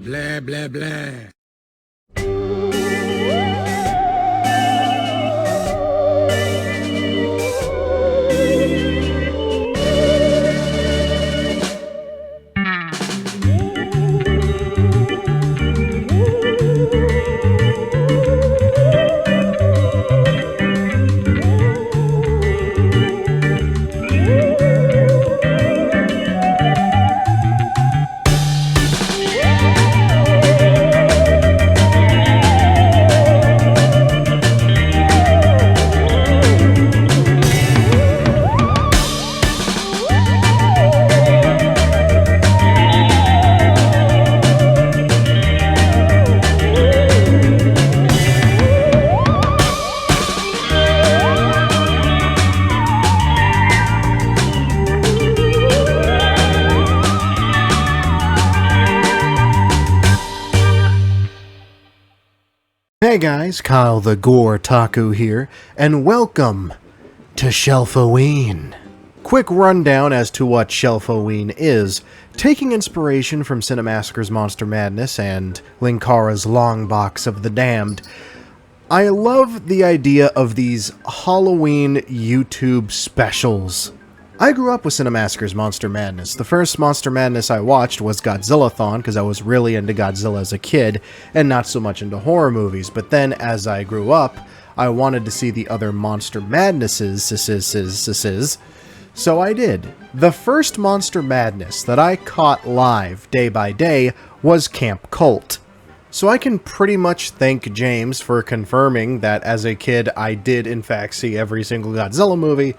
Blah, blah, blah. Hey guys, Kyle the Gore Taku here, and welcome to Shelf-O-Ween. Quick rundown as to what Shelf-O-Ween is, taking inspiration from Cinemassacre's Monster Madness and Linkara's Long Box of the Damned. I love the idea of these Halloween YouTube specials. I grew up with Cinemassacre's Monster Madness. The first Monster Madness I watched was Godzilla-thon, because I was really into Godzilla as a kid, and not so much into horror movies. But then, as I grew up, I wanted to see the other Monster Madnesses, so I did. The first Monster Madness that I caught live, day by day, was Camp Cult. So I can pretty much thank James for confirming that as a kid I did in fact see every single Godzilla movie,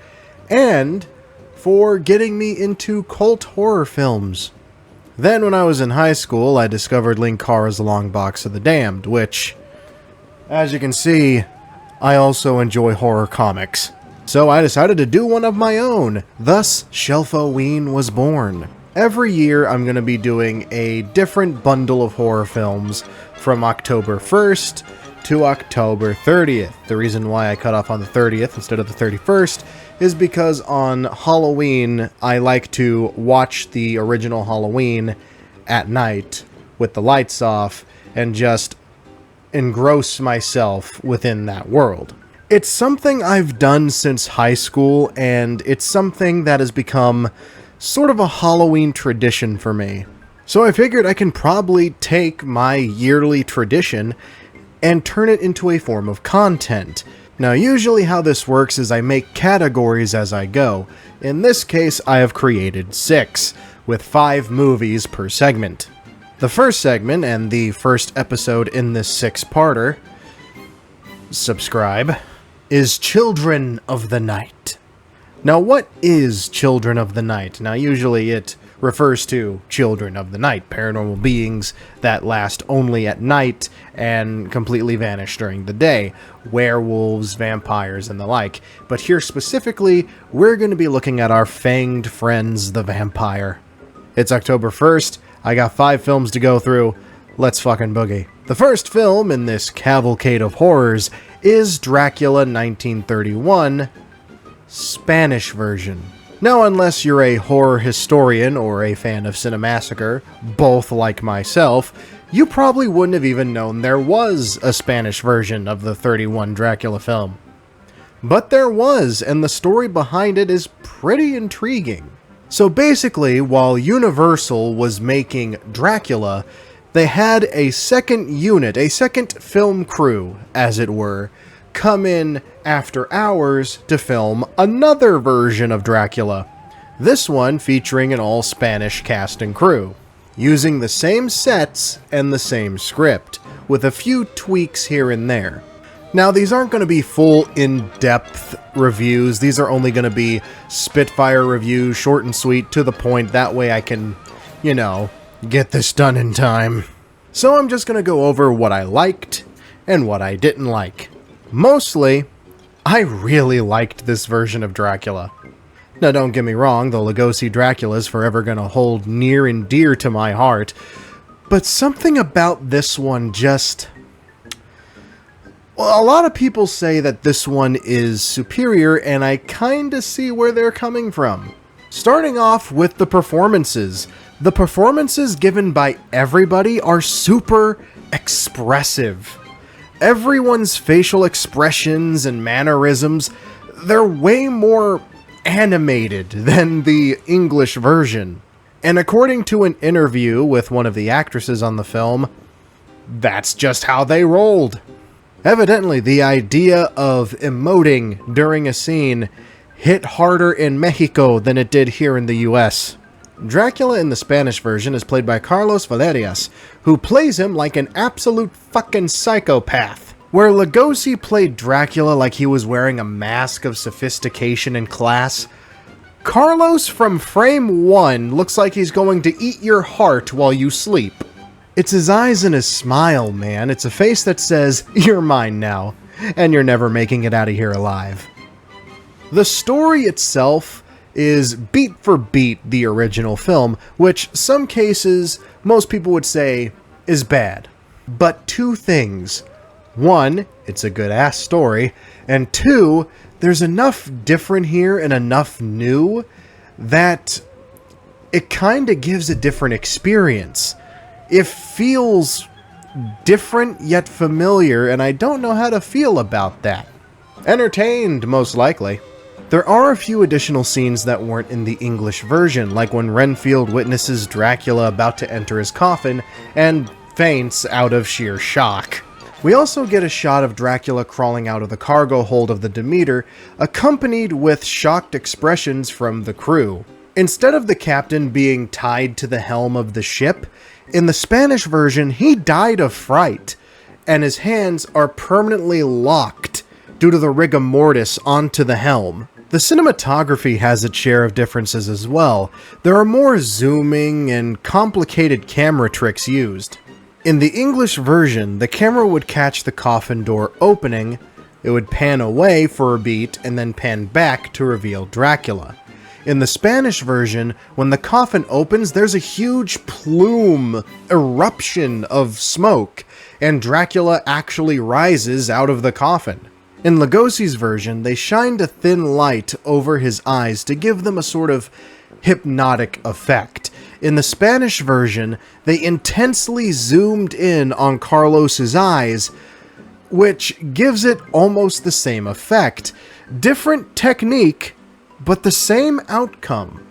and for getting me into cult horror films. Then when I was in high school, I discovered Linkara's Long Box of the Damned, which, as you can see, I also enjoy horror comics. So I decided to do one of my own, thus Shelf-O-Ween was born. Every year I'm going to be doing a different bundle of horror films from October 1st to October 30th. The reason why I cut off on the 30th instead of the 31st is because on Halloween, I like to watch the original Halloween at night with the lights off and just engross myself within that world. It's something I've done since high school, and it's something that has become sort of a Halloween tradition for me. So I figured I can probably take my yearly tradition and turn it into a form of content. Now, usually how this works is I make categories as I go. In this case, I have created 6, with 5 movies per segment. The first segment, and the first episode in this 6-parter, subscribe, is Children of the Night. Now, what is Children of the Night? Now, usually it refers to children of the night, paranormal beings that last only at night and completely vanish during the day, werewolves, vampires, and the like. But here specifically, we're going to be looking at our fanged friends, the vampire. It's October 1st, I got 5 films to go through, let's fucking boogie. The first film in this cavalcade of horrors is Dracula 1931, Spanish version. Now, unless you're a horror historian or a fan of Cinemassacre, both like myself, you probably wouldn't have even known there was a Spanish version of the 31 Dracula film. But there was, and the story behind it is pretty intriguing. So basically, while Universal was making Dracula, they had a second unit, a second film crew, as it were, come in after hours to film another version of Dracula, this one featuring an all-Spanish cast and crew, using the same sets and the same script, with a few tweaks here and there. Now, these aren't going to be full in-depth reviews, these are only going to be Spitfire reviews, short and sweet, to the point, that way I can, get this done in time. So I'm just going to go over what I liked and what I didn't like. Mostly, I really liked this version of Dracula. Now, don't get me wrong, the Lugosi Dracula is forever going to hold near and dear to my heart, but something about this one just... Well, a lot of people say that this one is superior, and I kinda see where they're coming from. Starting off with the performances, The performances given by everybody are super expressive. Everyone's facial expressions and mannerisms, they're way more animated than the English version. And according to an interview with one of the actresses on the film, that's just how they rolled. Evidently, the idea of emoting during a scene hit harder in Mexico than it did here in the US. Dracula in the Spanish version is played by Carlos Valerias, who plays him like an absolute fucking psychopath. Where Lugosi played Dracula like he was wearing a mask of sophistication and class, Carlos from frame 1 looks like he's going to eat your heart while you sleep. It's his eyes and his smile, man. It's a face that says, "You're mine now, and you're never making it out of here alive." The story itself is beat for beat the original film, which some cases most people would say is bad. But two things. One, it's a good-ass story, and two, there's enough different here and enough new that it kind of gives a different experience. It feels different yet familiar, and I don't know how to feel about that. Entertained, most likely. There are a few additional scenes that weren't in the English version, like when Renfield witnesses Dracula about to enter his coffin and faints out of sheer shock. We also get a shot of Dracula crawling out of the cargo hold of the Demeter, accompanied with shocked expressions from the crew. Instead of the captain being tied to the helm of the ship, in the Spanish version he died of fright, and his hands are permanently locked due to the rigor mortis onto the helm. The cinematography has its share of differences as well. There are more zooming and complicated camera tricks used. In the English version, the camera would catch the coffin door opening, it would pan away for a beat, and then pan back to reveal Dracula. In the Spanish version, when the coffin opens, there's a huge plume, eruption of smoke, and Dracula actually rises out of the coffin. In Lugosi's version, they shined a thin light over his eyes to give them a sort of hypnotic effect. In the Spanish version, they intensely zoomed in on Carlos's eyes, which gives it almost the same effect. Different technique, but the same outcome.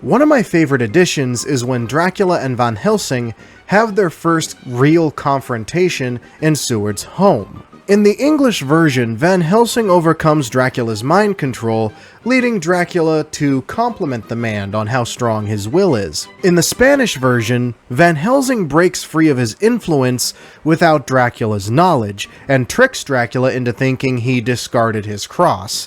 One of my favorite additions is when Dracula and Van Helsing have their first real confrontation in Seward's home. In the English version, Van Helsing overcomes Dracula's mind control, leading Dracula to compliment the man on how strong his will is. In the Spanish version, Van Helsing breaks free of his influence without Dracula's knowledge, and tricks Dracula into thinking he discarded his cross.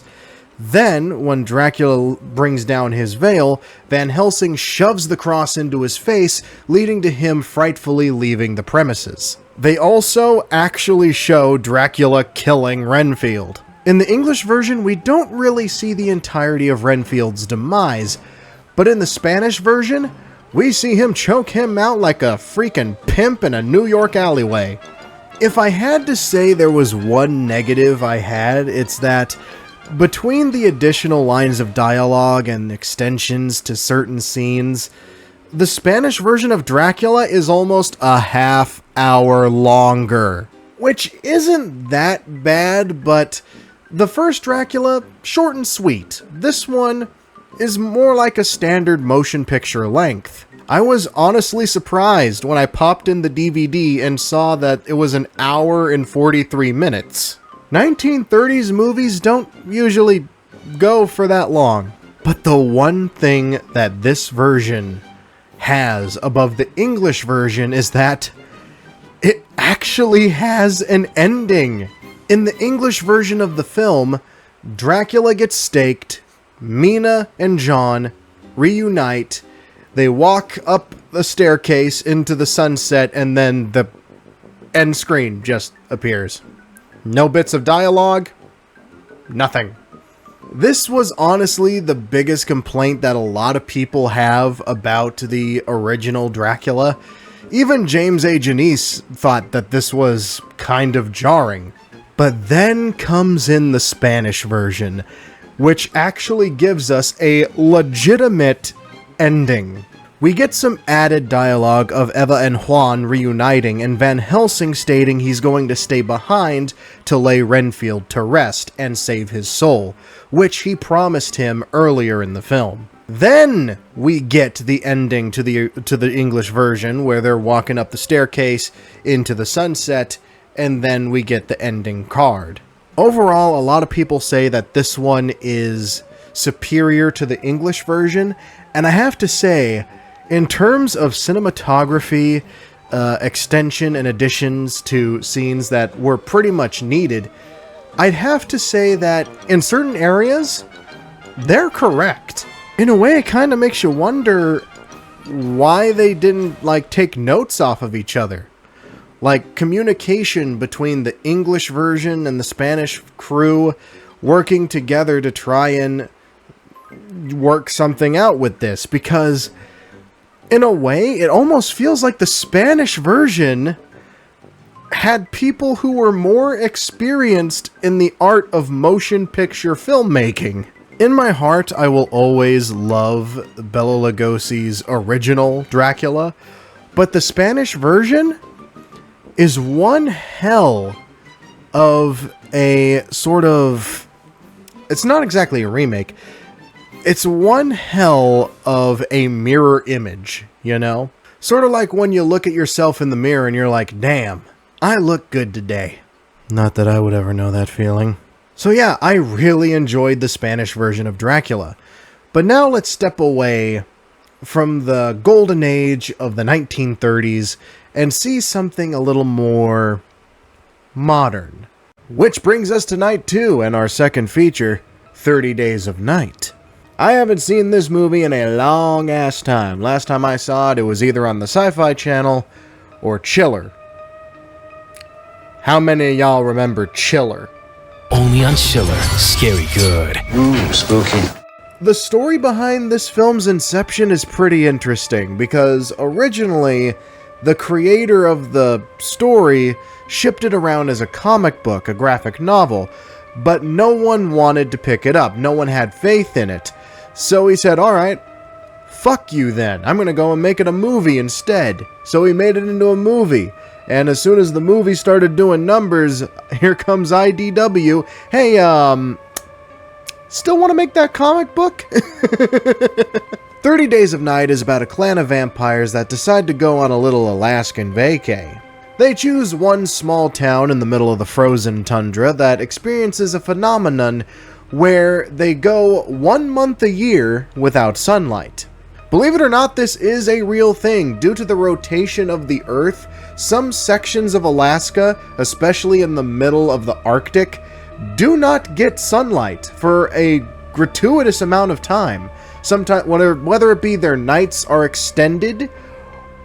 Then, when Dracula brings down his veil, Van Helsing shoves the cross into his face, leading to him frightfully leaving the premises. They also actually show Dracula killing Renfield. In the English version, we don't really see the entirety of Renfield's demise, but in the Spanish version, we see him choke him out like a freaking pimp in a New York alleyway. If I had to say there was one negative I had, it's that between the additional lines of dialogue and extensions to certain scenes, the Spanish version of Dracula is almost a half hour longer. Which isn't that bad, but the first Dracula, short and sweet. This one is more like a standard motion picture length. I was honestly surprised when I popped in the DVD and saw that it was an hour and 43 minutes. 1930s movies don't usually go for that long. But the one thing that this version has above the English version is that it actually has an ending. In the English version of the film, Dracula gets staked, Mina and John reunite, they walk up the staircase into the sunset, and then the end screen just appears. No bits of dialogue, nothing. This was honestly the biggest complaint that a lot of people have about the original Dracula. Even James A. Janisse thought that this was kind of jarring. But then comes in the Spanish version, which actually gives us a legitimate ending. We get some added dialogue of Eva and Juan reuniting, and Van Helsing stating he's going to stay behind to lay Renfield to rest and save his soul, which he promised him earlier in the film. Then we get the ending to the English version, where they're walking up the staircase into the sunset, and then we get the ending card. Overall, a lot of people say that this one is superior to the English version, and I have to say, in terms of cinematography, extension and additions to scenes that were pretty much needed, I'd have to say that in certain areas, they're correct. In a way, it kind of makes you wonder why they didn't, like, take notes off of each other. Like, communication between the English version and the Spanish crew working together to try and work something out with this, because in a way, it almost feels like the Spanish version had people who were more experienced in the art of motion picture filmmaking. In my heart, I will always love Bela Lugosi's original Dracula, but the Spanish version is one hell of a sort of... It's not exactly a remake. It's one hell of a mirror image, you know? Sort of like when you look at yourself in the mirror and you're like, damn, I look good today. Not that I would ever know that feeling. So yeah, I really enjoyed the Spanish version of Dracula. But now let's step away from the golden age of the 1930s and see something a little more modern. Which brings us to night 2 and our second feature, 30 Days of Night. I haven't seen this movie in a long-ass time. Last time I saw it, it was either on the Sci-Fi Channel or Chiller. How many of y'all remember Chiller? Only on Chiller. Scary good. Ooh, spooky. The story behind this film's inception is pretty interesting, because originally, the creator of the story shipped it around as a comic book, a graphic novel, but no one wanted to pick it up. No one had faith in it. So he said, alright, fuck you then. I'm gonna go and make it a movie instead. So he made it into a movie. And as soon as the movie started doing numbers, here comes IDW. Hey, still want to make that comic book? 30 Days of Night is about a clan of vampires that decide to go on a little Alaskan vacay. They choose one small town in the middle of the frozen tundra that experiences a phenomenon where they go 1 month a year without sunlight. Believe it or not, this is a real thing. Due to the rotation of the Earth, some sections of Alaska, especially in the middle of the Arctic, do not get sunlight for a gratuitous amount of time. Sometimes, whether it be their nights are extended,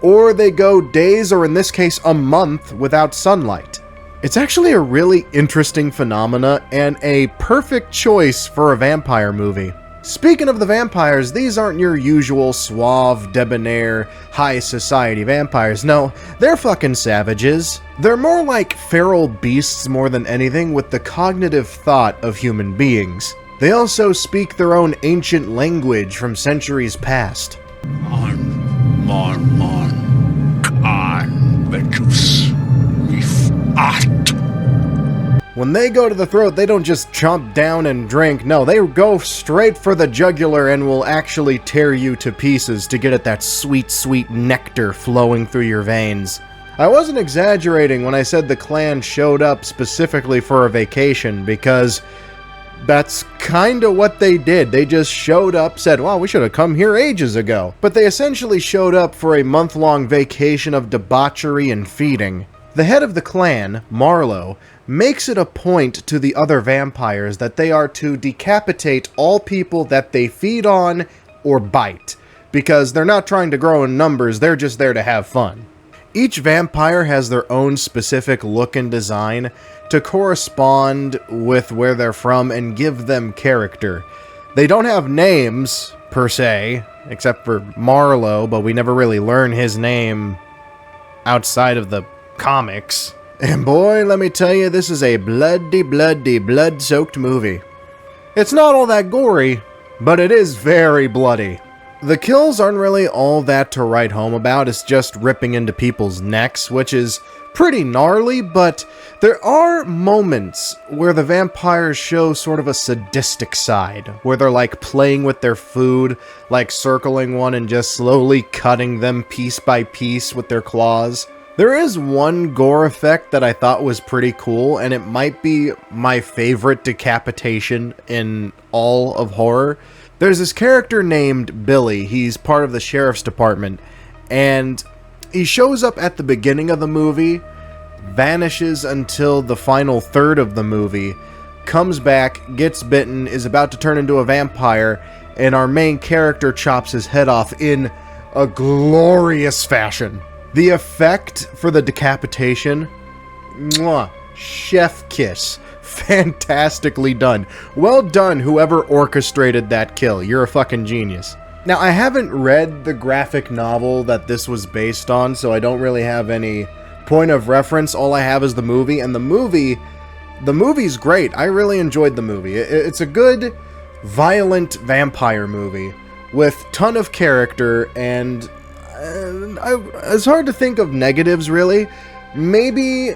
or they go days, or in this case, a month without sunlight. It's actually a really interesting phenomena, and a perfect choice for a vampire movie. Speaking of the vampires, these aren't your usual suave, debonair, high society vampires. No, they're fucking savages. They're more like feral beasts more than anything, with the cognitive thought of human beings. They also speak their own ancient language from centuries past. When they go to the throat, they don't just chomp down and drink. No, they go straight for the jugular and will actually tear you to pieces to get at that sweet, sweet nectar flowing through your veins. I wasn't exaggerating when I said the clan showed up specifically for a vacation, because that's kinda what they did. They just showed up, said, wow, we should have come here ages ago. But they essentially showed up for a month-long vacation of debauchery and feeding. The head of the clan, Marlowe, makes it a point to the other vampires that they are to decapitate all people that they feed on or bite, because they're not trying to grow in numbers, they're just there to have fun. Each vampire has their own specific look and design to correspond with where they're from and give them character. They don't have names, per se, except for Marlowe, but we never really learn his name outside of the comics. And boy, let me tell you, this is a bloody, blood-soaked movie. It's not all that gory, but it is very bloody. The kills aren't really all that to write home about, it's just ripping into people's necks, which is pretty gnarly, but there are moments where the vampires show sort of a sadistic side, where they're like playing with their food, like circling one and just slowly cutting them piece by piece with their claws. There is one gore effect that I thought was pretty cool, and it might be my favorite decapitation in all of horror. There's this character named Billy. He's part of the sheriff's department, and he shows up at the beginning of the movie, vanishes until the final third of the movie, comes back, gets bitten, is about to turn into a vampire, and our main character chops his head off in a glorious fashion. The effect for the decapitation, mwah, chef kiss. Fantastically done. Well done, whoever orchestrated that kill. You're a fucking genius. Now, I haven't read the graphic novel that this was based on, so I don't really have any point of reference. All I have is the movie, and the movie's great. I really enjoyed the movie. It's a good, violent vampire movie with ton of character, and it's hard to think of negatives, really. Maybe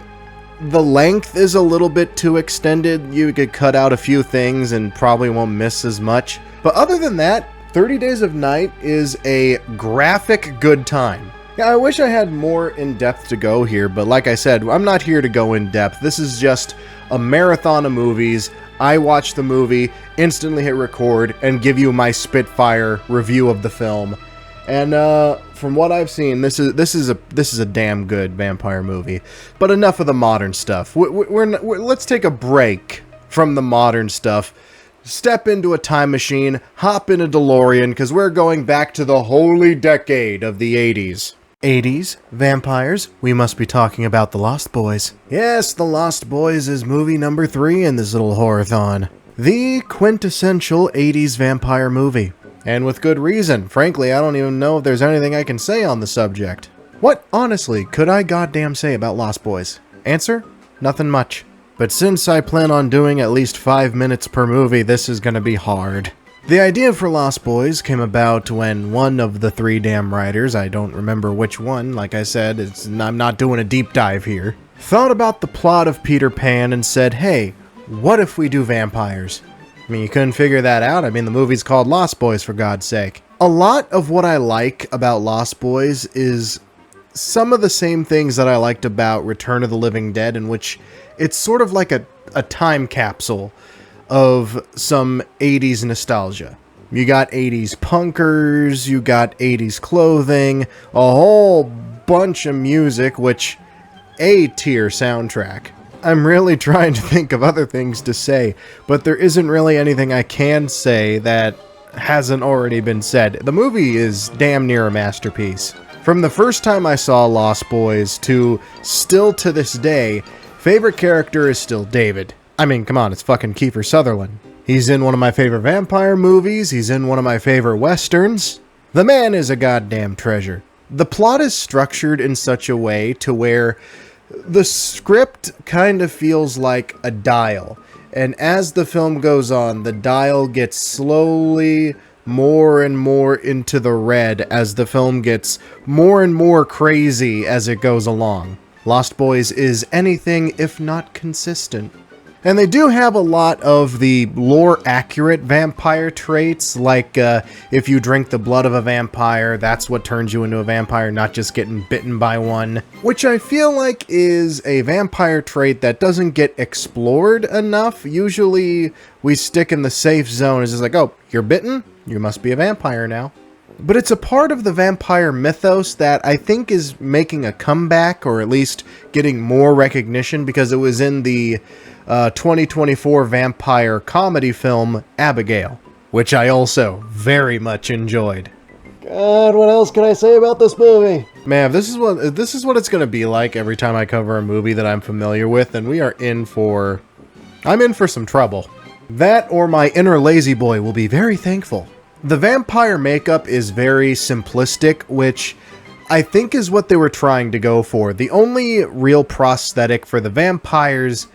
the length is a little bit too extended. You could cut out a few things and probably won't miss as much. But other than that, 30 Days of Night is a graphic good time. Yeah, I wish I had more in-depth to go here, but like I said, I'm not here to go in-depth. This is just a marathon of movies. I watch the movie, instantly hit record, and give you my Spitfire review of the film. And from what I've seen, this is a damn good vampire movie. But enough of the modern stuff. Let's take a break from the modern stuff. Step into a time machine, hop in a DeLorean, because we're going back to the holy decade of the 80s. 80s? Vampires? We must be talking about The Lost Boys. Yes, The Lost Boys is movie number 3 in this little horror-thon. The quintessential 80s vampire movie. And with good reason. Frankly, I don't even know if there's anything I can say on the subject. What, honestly, could I goddamn say about Lost Boys? Answer? Nothing much. But since I plan on doing at least 5 minutes per movie, this is gonna be hard. The idea for Lost Boys came about when one of the 3 damn writers, I don't remember which one, like I said, I'm not doing a deep dive here, thought about the plot of Peter Pan and said, hey, what if we do vampires? I mean, you couldn't figure that out. I mean, the movie's called Lost Boys, for God's sake. A lot of what I like about Lost Boys is some of the same things that I liked about Return of the Living Dead, in which it's sort of like a time capsule of some 80s nostalgia. You got 80s punkers, you got 80s clothing, a whole bunch of music, which A-tier soundtrack. I'm really trying to think of other things to say, but there isn't really anything I can say that hasn't already been said. The movie is damn near a masterpiece. From the first time I saw Lost Boys to still to this day, favorite character is still David. I mean, come on, it's fucking Kiefer Sutherland. He's in one of my favorite vampire movies, he's in one of my favorite westerns. The man is a goddamn treasure. The plot is structured in such a way to where the script kind of feels like a dial, and as the film goes on, the dial gets slowly more and more into the red as the film gets more and more crazy as it goes along. Lost Boys is anything if not consistent. And they do have a lot of the lore-accurate vampire traits, like if you drink the blood of a vampire, that's what turns you into a vampire, not just getting bitten by one. Which I feel like is a vampire trait that doesn't get explored enough. Usually we stick in the safe zone. It's just like, oh, you're bitten? You must be a vampire now. But it's a part of the vampire mythos that I think is making a comeback, or at least getting more recognition, because it was in the 2024 vampire comedy film Abigail, which I also very much enjoyed. God, what else can I say about this movie? Man, this is what it's gonna be like every time I cover a movie that I'm familiar with, and I'm in for some trouble. That or my inner lazy boy will be very thankful. The vampire makeup is very simplistic, which I think is what they were trying to go for. The only real prosthetic for the vampires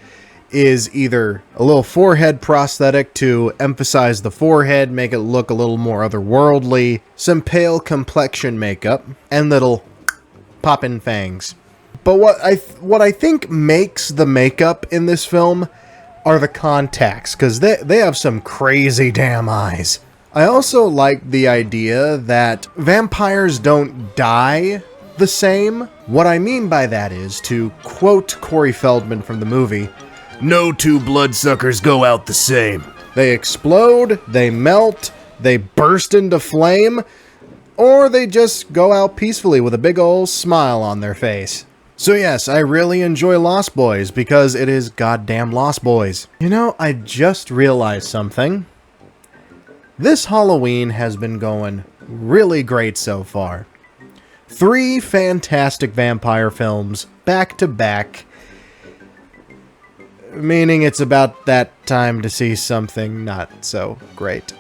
is either a little forehead prosthetic to emphasize the forehead, make it look a little more otherworldly, some pale complexion makeup, and little poppin' fangs. But what I think makes the makeup in this film are the contacts, because they have some crazy damn eyes. I also like the idea that vampires don't die the same. What I mean by that is, to quote Corey Feldman from the movie, No two bloodsuckers go out the same. they explode, they melt, they burst into flame, or they just go out peacefully with a big ol' smile on their face. So yes, I really enjoy Lost Boys because it is goddamn Lost Boys. You know, I just realized something. This Halloween has been going really great so far. 3 fantastic vampire films back to back, meaning it's about that time to see something not so great.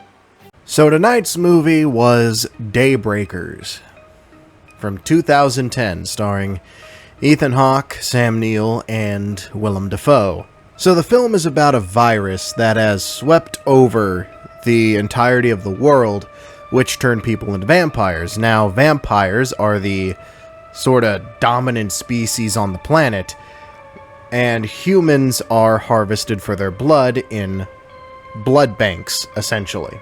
So tonight's movie was Daybreakers from 2010, starring Ethan Hawke, Sam Neill, and Willem Dafoe. So the film is about a virus that has swept over the entirety of the world, which turned people into vampires. Now, vampires are the sort of dominant species on the planet, and humans are harvested for their blood in blood banks, essentially.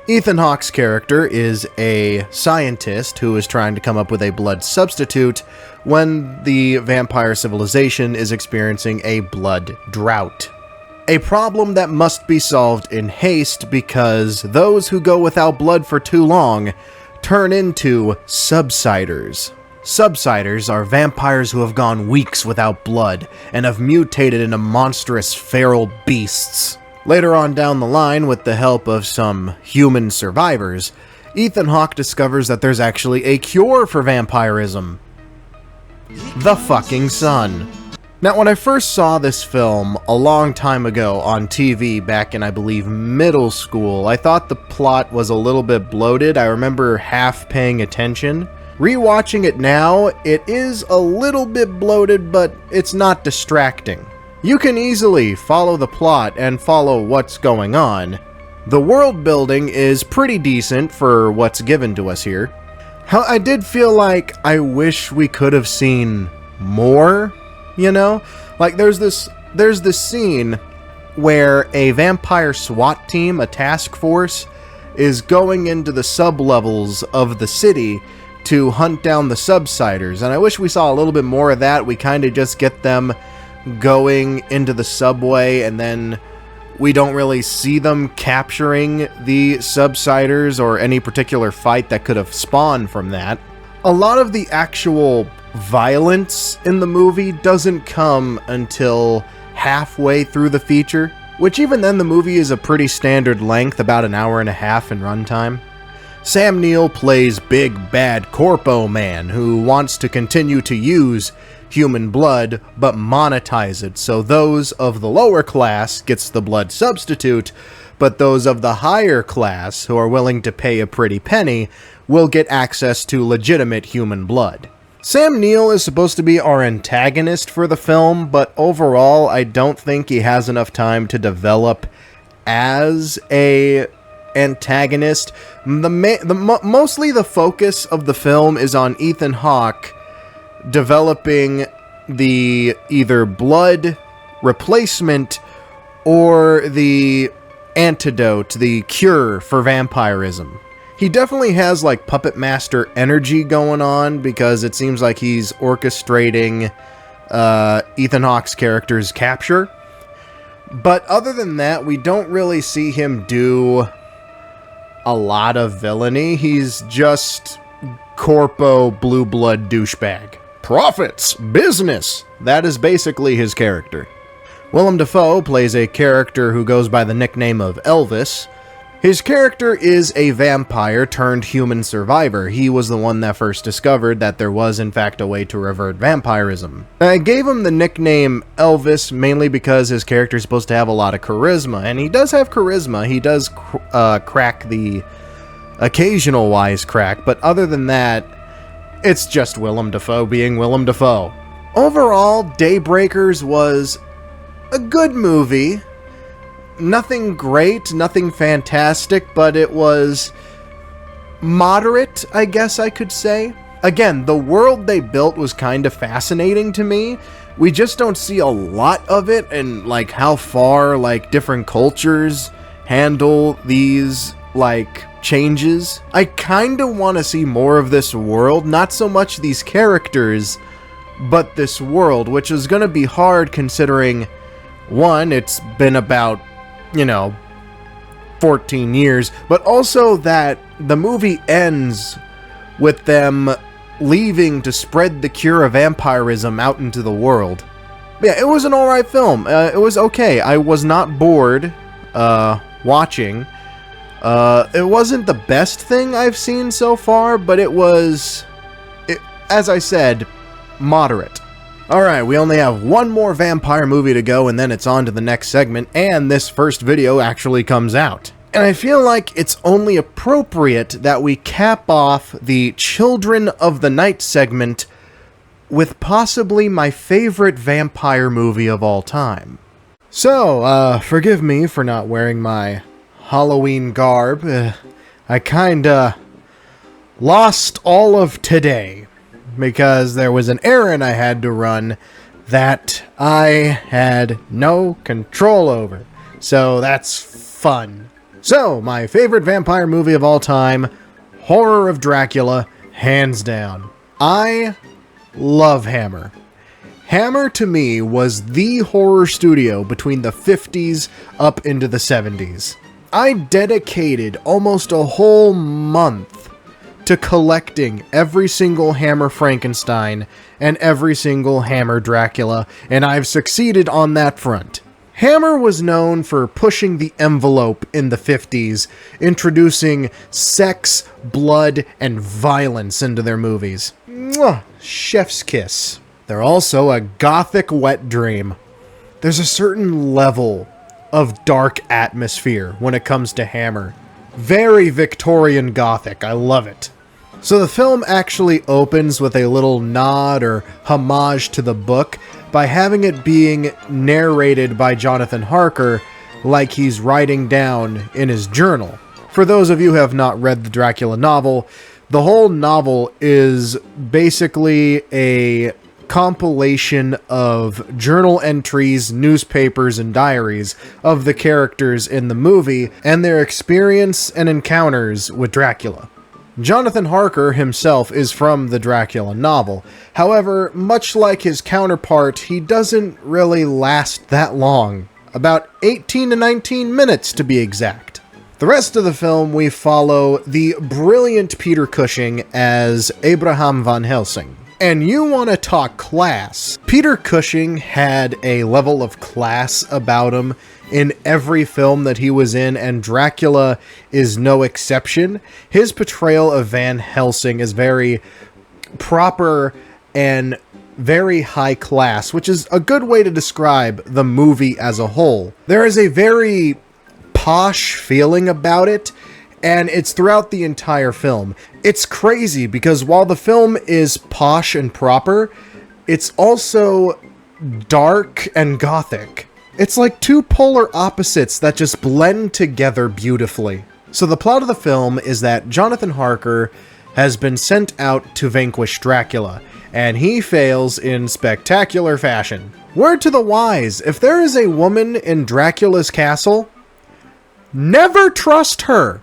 Ethan Hawke's character is a scientist who is trying to come up with a blood substitute when the vampire civilization is experiencing a blood drought. A problem that must be solved in haste because those who go without blood for too long turn into subsiders. Subsiders are vampires who have gone weeks without blood and have mutated into monstrous feral beasts. Later on down the line, with the help of some human survivors, Ethan Hawke discovers that there's actually a cure for vampirism. The fucking sun. Now, when I first saw this film a long time ago on TV back in, I believe, middle school, I thought the plot was a little bit bloated. I remember half paying attention. Rewatching it now, it is a little bit bloated, but it's not distracting. You can easily follow the plot and follow what's going on. The world building is pretty decent for what's given to us here. I did feel like I wish we could have seen more, you know? Like there's this scene where a vampire SWAT team, a task force, is going into the sublevels of the city to hunt down the subsiders, and I wish we saw a little bit more of that. We kind of just get them going into the subway, and then we don't really see them capturing the subsiders or any particular fight that could have spawned from that. A lot of the actual violence in the movie doesn't come until halfway through the feature, which even then the movie is a pretty standard length, about an hour and a half in runtime. Sam Neill plays Big Bad Corpo Man, who wants to continue to use human blood, but monetize it, so those of the lower class gets the blood substitute, but those of the higher class, who are willing to pay a pretty penny, will get access to legitimate human blood. Sam Neill is supposed to be our antagonist for the film, but overall I don't think he has enough time to develop as a antagonist. Mostly the focus of the film is on Ethan Hawke developing the either blood replacement or the antidote, the cure for vampirism. He definitely has like puppet master energy going on because it seems like he's orchestrating Ethan Hawke's character's capture. But other than that, we don't really see him do a lot of villainy. He's just corpo blue blood douchebag. Profits, business. That is basically his character. Willem Dafoe plays a character who goes by the nickname of Elvis. His character is a vampire turned human survivor. He was the one that first discovered that there was in fact a way to revert vampirism. I gave him the nickname Elvis mainly because his character is supposed to have a lot of charisma, and he does have charisma. He does crack the occasional wisecrack, but other than that, it's just Willem Dafoe being Willem Dafoe. Overall, Daybreakers was a good movie. Nothing great, nothing fantastic, but it was moderate, I guess I could say. Again, the world they built was kind of fascinating to me. We just don't see a lot of it, and like how far like different cultures handle these like changes. I kind of want to see more of this world, not so much these characters, but this world, which is going to be hard considering, one, it's been about, 14 years, but also that the movie ends with them leaving to spread the cure of vampirism out into the world. Yeah, it was an alright film. It was okay. I was not bored watching. It wasn't the best thing I've seen so far, but it was, as I said, moderate. Alright, we only have one more vampire movie to go, and then it's on to the next segment, and this first video actually comes out. And I feel like it's only appropriate that we cap off the Children of the Night segment with possibly my favorite vampire movie of all time. So, forgive me for not wearing my Halloween garb. I kinda lost all of today because there was an errand I had to run that I had no control over. So that's fun. So, my favorite vampire movie of all time, Horror of Dracula, hands down. I love Hammer. Hammer, to me, was the horror studio between the 50s up into the 70s. I dedicated almost a whole month to collecting every single Hammer Frankenstein and every single Hammer Dracula, and I've succeeded on that front. Hammer was known for pushing the envelope in the 50s, introducing sex, blood, and violence into their movies. Mwah! Chef's kiss. They're also a gothic wet dream. There's a certain level of dark atmosphere when it comes to Hammer. Very Victorian Gothic, I love it. So the film actually opens with a little nod or homage to the book by having it being narrated by Jonathan Harker like he's writing down in his journal. For those of you who have not read the Dracula novel, the whole novel is basically a compilation of journal entries, newspapers, and diaries of the characters in the movie and their experience and encounters with Dracula. Jonathan Harker himself is from the Dracula novel. However, much like his counterpart, he doesn't really last that long. About 18 to 19 minutes to be exact. The rest of the film, we follow the brilliant Peter Cushing as Abraham Van Helsing. And you want to talk class. Peter Cushing had a level of class about him in every film that he was in, and Dracula is no exception. His portrayal of Van Helsing is very proper and very high class, which is a good way to describe the movie as a whole. There is a very posh feeling about it, and it's throughout the entire film. It's crazy because while the film is posh and proper, it's also dark and gothic. It's like two polar opposites that just blend together beautifully. So the plot of the film is that Jonathan Harker has been sent out to vanquish Dracula, and he fails in spectacular fashion. Word to the wise, if there is a woman in Dracula's castle, never trust her.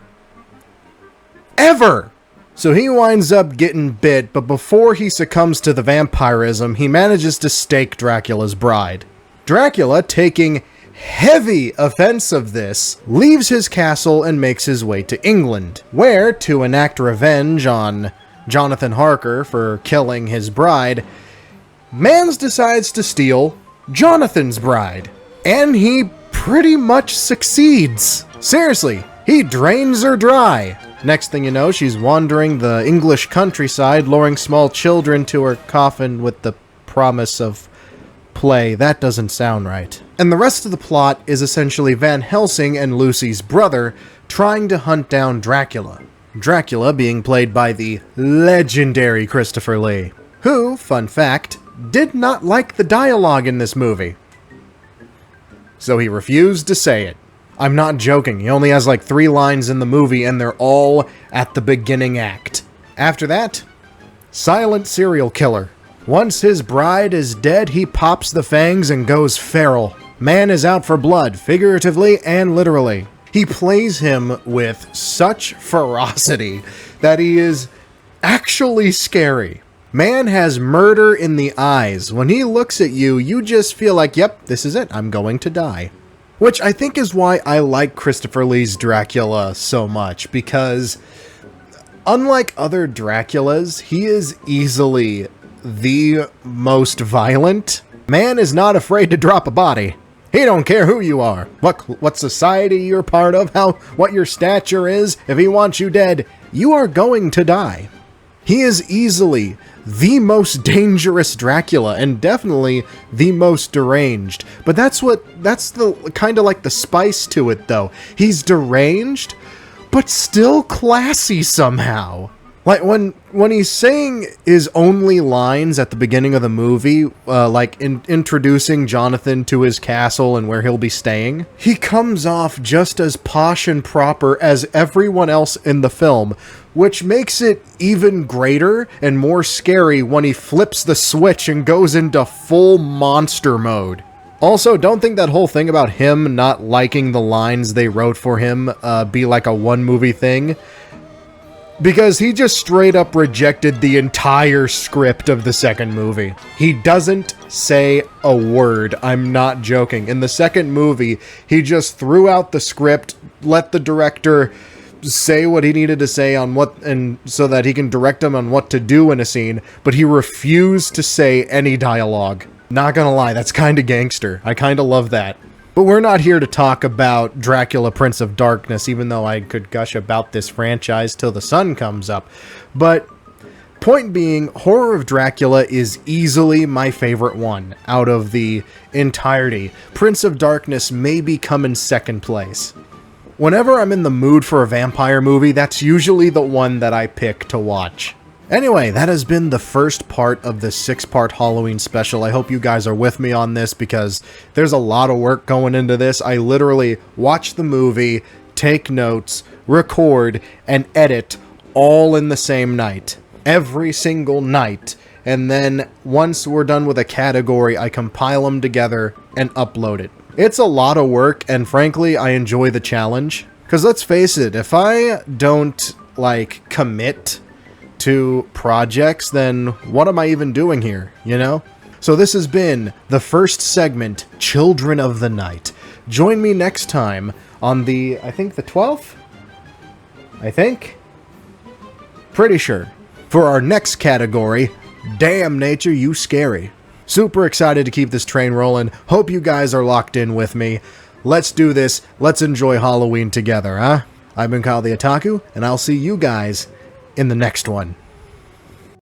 Ever! So he winds up getting bit, but before he succumbs to the vampirism, he manages to stake Dracula's bride. Dracula, taking heavy offense of this, leaves his castle and makes his way to England, where, to enact revenge on Jonathan Harker for killing his bride, Mans decides to steal Jonathan's bride. And he pretty much succeeds. Seriously, he drains her dry. Next thing you know, she's wandering the English countryside, luring small children to her coffin with the promise of play. That doesn't sound right. And the rest of the plot is essentially Van Helsing and Lucy's brother trying to hunt down Dracula. Dracula being played by the legendary Christopher Lee, who, fun fact, did not like the dialogue in this movie. so he refused to say it. I'm not joking, he only has like 3 lines in the movie, and they're all at the beginning act. After that, silent serial killer. Once his bride is dead, he pops the fangs and goes feral. Man is out for blood, figuratively and literally. He plays him with such ferocity that he is actually scary. Man has murder in the eyes. When he looks at you, you just feel like, yep, this is it, I'm going to die. Which I think is why I like Christopher Lee's Dracula so much, because unlike other Draculas, he is easily the most violent. Man is not afraid to drop a body. He don't care who you are, what society you're part of, what your stature is. If he wants you dead, you are going to die. He is easily the most dangerous Dracula, and definitely the most deranged. But that's the kind of like the spice to it, though. He's deranged, but still classy somehow. Like, when he's saying his only lines at the beginning of the movie, like introducing Jonathan to his castle and where he'll be staying, he comes off just as posh and proper as everyone else in the film, which makes it even greater and more scary when he flips the switch and goes into full monster mode. Also, don't think that whole thing about him not liking the lines they wrote for him be like a one-movie thing, because he just straight up rejected the entire script of the second movie. He doesn't say a word. I'm not joking. In the second movie, he just threw out the script, let the director say what he needed to say on what, and so that he can direct him on what to do in a scene, but he refused to say any dialogue. Not gonna lie, that's kinda gangster. I kinda love that. But we're not here to talk about Dracula Prince of Darkness, even though I could gush about this franchise till the sun comes up. But point being, Horror of Dracula is easily my favorite one out of the entirety. Prince of Darkness may come in second place. Whenever I'm in the mood for a vampire movie, that's usually the one that I pick to watch. Anyway, that has been the first part of this 6-part Halloween special. I hope you guys are with me on this, because there's a lot of work going into this. I literally watch the movie, take notes, record, and edit all in the same night. Every single night. And then once we're done with a category, I compile them together and upload it. It's a lot of work, and frankly, I enjoy the challenge. Because let's face it, if I don't, commit to projects, then what am I even doing here, you know? So this has been the first segment, Children of the Night. Join me next time on the, I think the 12th? Pretty sure. For our next category, Damn Nature, You Scary. Super excited to keep this train rolling. Hope you guys are locked in with me. Let's do this. Let's enjoy Halloween together, huh? I've been Kyle the Otaku, and I'll see you guys in the next one.